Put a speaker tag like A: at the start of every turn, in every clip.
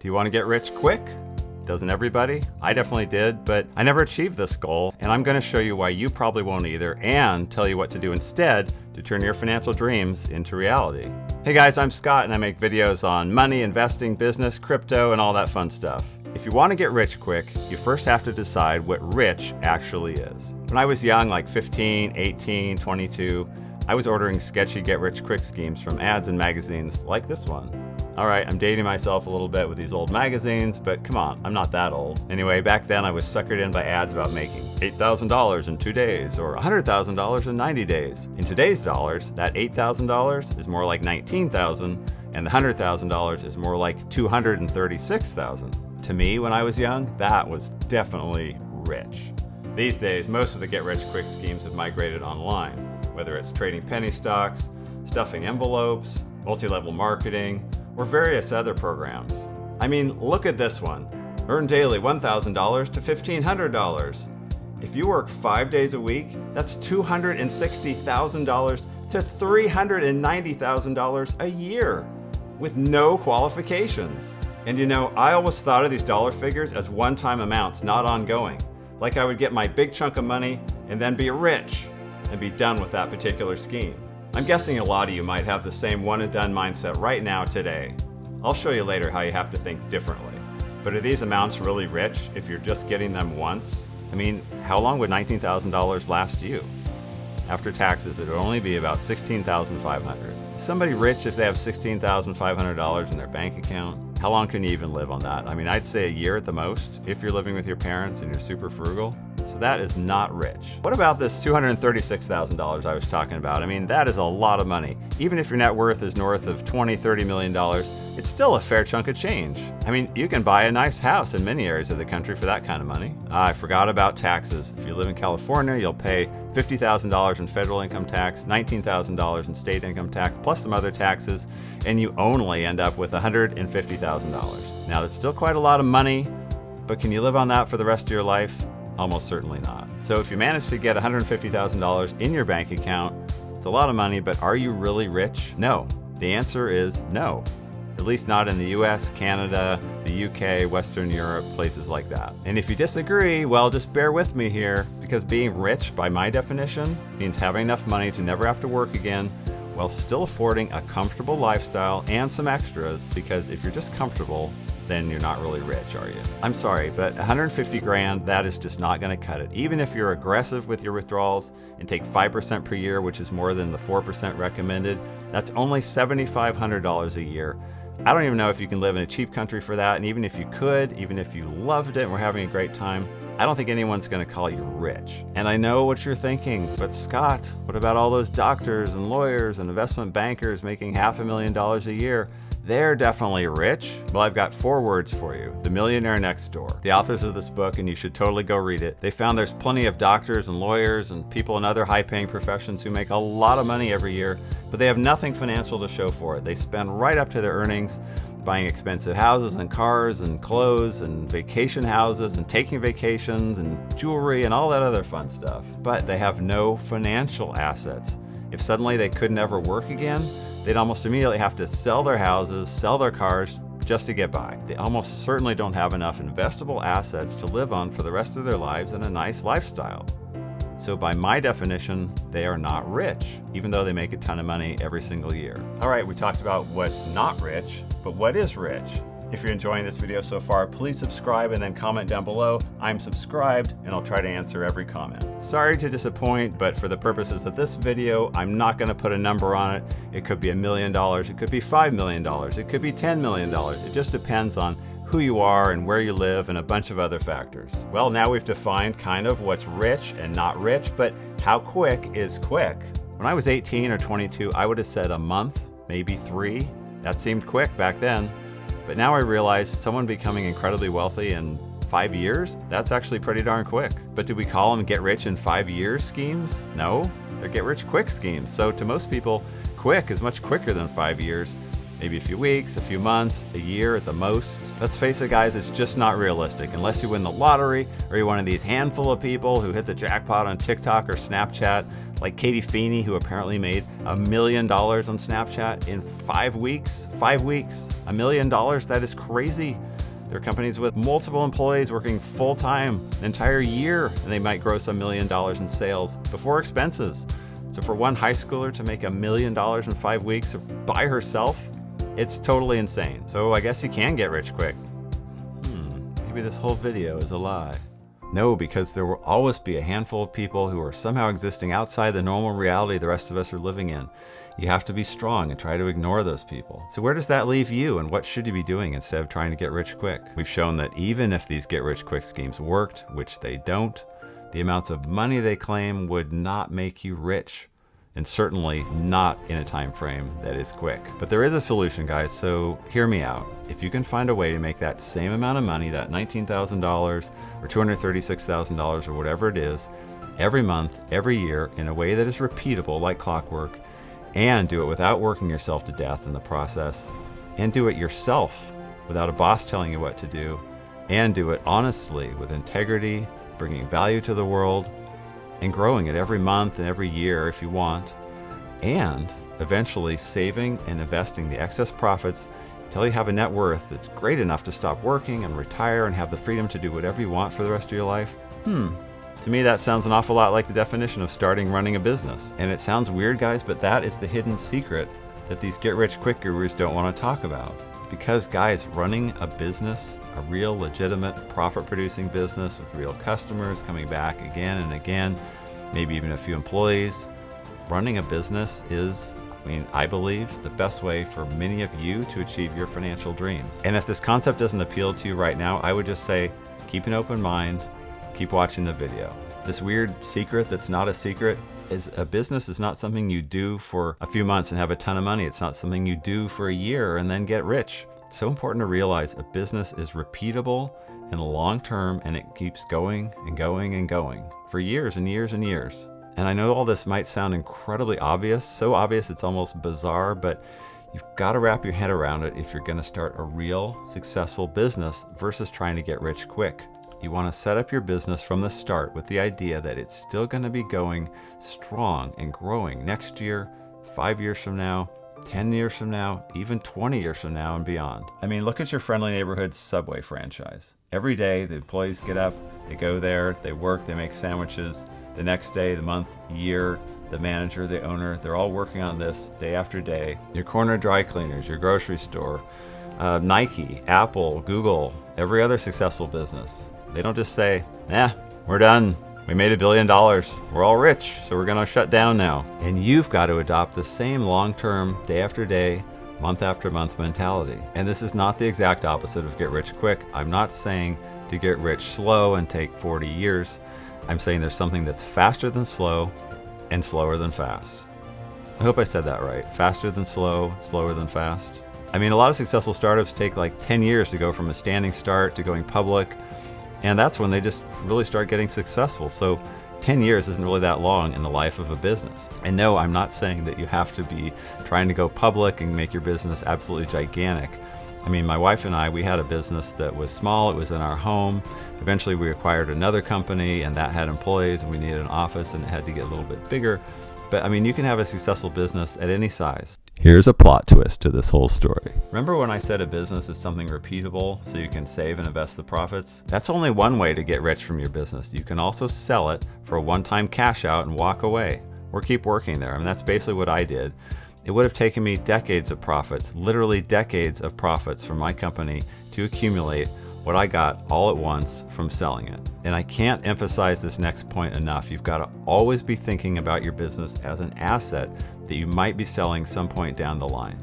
A: Do you want to get rich quick? Doesn't everybody? I definitely did, but I never achieved this goal, and I'm going to show you why you probably won't either, and tell you what to do instead to turn your financial dreams into reality. Hey guys, I'm Scott, and I make videos on money, investing, business, crypto, and all that fun stuff. If you want to get rich quick, you first have to decide what rich actually is. When I was young, like 15, 18, 22, I was ordering sketchy get-rich-quick schemes from ads in magazines like this one. All right, I'm dating myself a little bit with these old magazines, but come on, I'm not that old. Anyway, back then I was suckered in by ads about making $8,000 in 2 days or $100,000 in 90 days. In today's dollars, that $8,000 is more like $19,000, and the $100,000 is more like $236,000. To me, when I was young, that was definitely rich. These days, most of the get-rich-quick schemes have migrated online, whether it's trading penny stocks, stuffing envelopes, multi-level marketing, or various other programs. I mean, look at this one. Earn daily $1,000 to $1,500. If you work 5 days a week, that's $260,000 to $390,000 a year with no qualifications. And you know, I always thought of these dollar figures as one-time amounts, not ongoing. Like I would get my big chunk of money and then be rich and be done with that particular scheme. I'm guessing a lot of you might have the same one-and-done mindset right now today. I'll show you later how you have to think differently. But are these amounts really rich if you're just getting them once? I mean, how long would $19,000 last you? After taxes, it would only be about $16,500. Is somebody rich if they have $16,500 in their bank account? How long can you even live on that? I mean, I'd say a year at the most if you're living with your parents and you're super frugal. So that is not rich. What about this $236,000 I was talking about? I mean, that is a lot of money. Even if your net worth is north of $20, $30 million, it's still a fair chunk of change. I mean, you can buy a nice house in many areas of the country for that kind of money. I forgot about taxes. If you live in California, you'll pay $50,000 in federal income tax, $19,000 in state income tax, plus some other taxes, and you only end up with $150,000. Now, that's still quite a lot of money, but can you live on that for the rest of your life? Almost certainly not. So if you manage to get $150,000 in your bank account, it's a lot of money, but are you really rich? No. The answer is no. At least not in the US, Canada, the UK, Western Europe, places like that. And if you disagree, well, just bear with me here, because being rich, by my definition, means having enough money to never have to work again, while still affording a comfortable lifestyle and some extras, because if you're just comfortable, then you're not really rich, are you? I'm sorry, but 150 grand, that is just not gonna cut it. Even if you're aggressive with your withdrawals and take 5% per year, which is more than the 4% recommended, that's only $7,500 a year. I don't even know if you can live in a cheap country for that, and even if you could, even if you loved it and were having a great time, I don't think anyone's gonna call you rich. And I know what you're thinking, but Scott, what about all those doctors and lawyers and investment bankers making $500,000 a year? They're definitely rich. Well, I've got 4 words for you. The Millionaire Next Door. The authors of this book, and you should totally go read it, they found there's plenty of doctors and lawyers and people in other high-paying professions who make a lot of money every year, but they have nothing financial to show for it. They spend right up to their earnings buying expensive houses and cars and clothes and vacation houses and taking vacations and jewelry and all that other fun stuff. But they have no financial assets. If suddenly they could never work again, they'd almost immediately have to sell their houses, sell their cars, just to get by. They almost certainly don't have enough investable assets to live on for the rest of their lives in a nice lifestyle. So by my definition, they are not rich, even though they make a ton of money every single year. All right, we talked about what's not rich, but what is rich? If you're enjoying this video so far, please subscribe and then comment down below. I'm subscribed and I'll try to answer every comment. Sorry to disappoint, but for the purposes of this video, I'm not gonna put a number on it. It could be $1 million, it could be $5 million, it could be $10 million. It just depends on who you are and where you live and a bunch of other factors. Well, now we've defined kind of what's rich and not rich, but how quick is quick? When I was 18 or 22, I would have said a month, maybe 3. That seemed quick back then. But now I realize someone becoming incredibly wealthy in 5 years, that's actually pretty darn quick. But do we call them get rich in 5 years schemes? No, they're get rich quick schemes. So to most people, quick is much quicker than 5 years. Maybe a few weeks, a few months, a year at the most. Let's face it, guys, it's just not realistic. Unless you win the lottery or you're one of these handful of people who hit the jackpot on TikTok or Snapchat, like Katie Feeney, who apparently made $1 million on Snapchat in 5 weeks. 5 weeks, $1 million, that is crazy. There are companies with multiple employees working full-time an entire year, and they might gross $1 million in sales before expenses. So for one high schooler to make $1 million in 5 weeks by herself, it's totally insane. So I guess you can get rich quick. Maybe this whole video is a lie. No, because there will always be a handful of people who are somehow existing outside the normal reality the rest of us are living in. You have to be strong and try to ignore those people. So where does that leave you, and what should you be doing instead of trying to get rich quick? We've shown that even if these get rich quick schemes worked, which they don't, the amounts of money they claim would not make you rich. And certainly not in a time frame that is quick. But there is a solution, guys, so hear me out. If you can find a way to make that same amount of money, that $19,000 or $236,000 or whatever it is, every month, every year, in a way that is repeatable like clockwork, and do it without working yourself to death in the process, and do it yourself without a boss telling you what to do, and do it honestly with integrity, bringing value to the world, and growing it every month and every year if you want, and eventually saving and investing the excess profits until you have a net worth that's great enough to stop working and retire and have the freedom to do whatever you want for the rest of your life. To me, that sounds an awful lot like the definition of starting running a business. And it sounds weird, guys, but that is the hidden secret that these get-rich-quick gurus don't want to talk about. Because, guys, running a business, a real legitimate profit-producing business with real customers coming back again and again, maybe even a few employees, running a business is, I believe, the best way for many of you to achieve your financial dreams. And if this concept doesn't appeal to you right now, I would just say, keep an open mind, keep watching the video. This weird secret that's not a secret is a business is not something you do for a few months and have a ton of money. It's not something you do for a year and then get rich. It's so important to realize a business is repeatable and long-term, and it keeps going and going and going for years and years and years. And I know all this might sound incredibly obvious, so obvious it's almost bizarre, but you've got to wrap your head around it if you're going to start a real successful business versus trying to get rich quick. You want to set up your business from the start with the idea that it's still going to be going strong and growing next year, 5 years from now, 10 years from now, even 20 years from now and beyond. Look at your friendly neighborhood Subway franchise. Every day, the employees get up, they go there, they work, they make sandwiches. The next day, the month, year, the manager, the owner, they're all working on this day after day. Your corner dry cleaners, your grocery store, Nike, Apple, Google, every other successful business. They don't just say, we're done. We made $1 billion. We're all rich, so we're going to shut down now. And you've got to adopt the same long-term, day after day, month after month mentality. And this is not the exact opposite of get rich quick. I'm not saying to get rich slow and take 40 years. I'm saying there's something that's faster than slow and slower than fast. I hope I said that right. Faster than slow, slower than fast. A lot of successful startups take like 10 years to go from a standing start to going public. And that's when they just really start getting successful. So 10 years isn't really that long in the life of a business. And no, I'm not saying that you have to be trying to go public and make your business absolutely gigantic. My wife and I, we had a business that was small. It was in our home. Eventually we acquired another company, and that had employees, and we needed an office, and it had to get a little bit bigger. But you can have a successful business at any size. Here's a plot twist to this whole story. Remember when I said a business is something repeatable so you can save and invest the profits? That's only one way to get rich from your business. You can also sell it for a one-time cash out and walk away, or keep working there. That's basically what I did. It would have taken me decades of profits, literally decades of profits from my company to accumulate what I got all at once from selling it. And I can't emphasize this next point enough. You've got to always be thinking about your business as an asset that you might be selling some point down the line.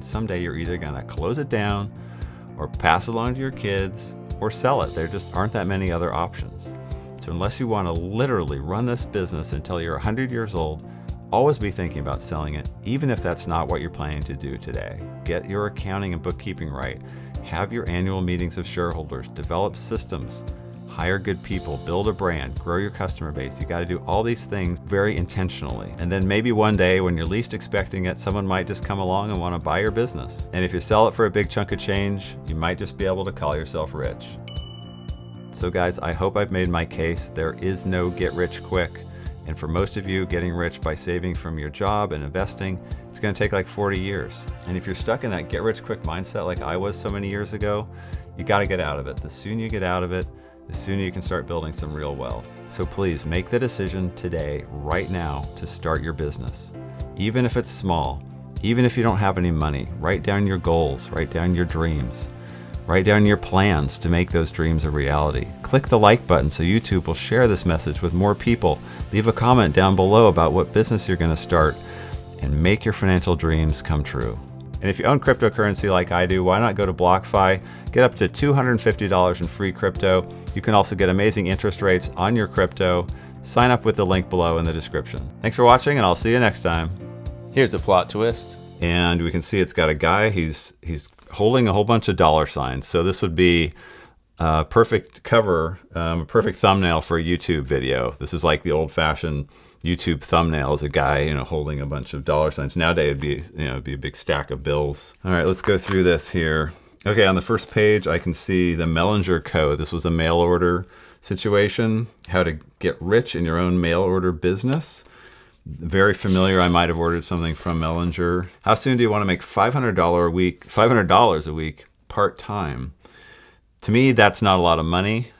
A: Someday you're either going to close it down or pass it along to your kids or sell it. There just aren't that many other options. So unless you want to literally run this business until you're 100 years old, always be thinking about selling it, even if that's not what you're planning to do today. Get your accounting and bookkeeping right. Have your annual meetings of shareholders. Develop systems. hire good people, build a brand, grow your customer base. You got to do all these things very intentionally. And then maybe one day when you're least expecting it, someone might just come along and want to buy your business. And if you sell it for a big chunk of change, you might just be able to call yourself rich. So guys, I hope I've made my case. There is no get rich quick. And for most of you, getting rich by saving from your job and investing, it's going to take like 40 years. And if you're stuck in that get rich quick mindset like I was so many years ago, you got to get out of it. The sooner you get out of it, the sooner you can start building some real wealth. So please make the decision today, right now, to start your business. Even if it's small, even if you don't have any money, write down your goals, write down your dreams. Write down your plans to make those dreams a reality. Click the like button so YouTube will share this message with more people. Leave a comment down below about what business you're going to start and make your financial dreams come true. And if you own cryptocurrency like I do, why not go to BlockFi, get up to $250 in free crypto. You can also get amazing interest rates on your crypto. Sign up with the link below in the description. Thanks for watching, and I'll see you next time.
B: Here's a plot twist.
A: And we can see it's got a guy, he's holding a whole bunch of dollar signs. So this would be a perfect cover, a perfect thumbnail for a YouTube video. This is like the old-fashioned YouTube thumbnail, is a guy, holding a bunch of dollar signs. Nowadays it'd be a big stack of bills. All right, let's go through this here. Okay, on the first page, I can see the Millionaire code. This was a mail order situation, how to get rich in your own mail order business. Very familiar. I might have ordered something from Millionaire. How soon do you want to make $500 a week part-time? To me, that's not a lot of money.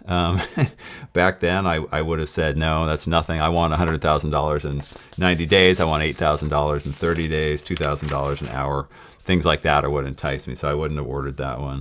A: Back then, I would have said, no, that's nothing. I want $100,000 in 90 days. I want $8,000 in 30 days, $2,000 an hour. Things like that are what enticed me, so I wouldn't have ordered that one.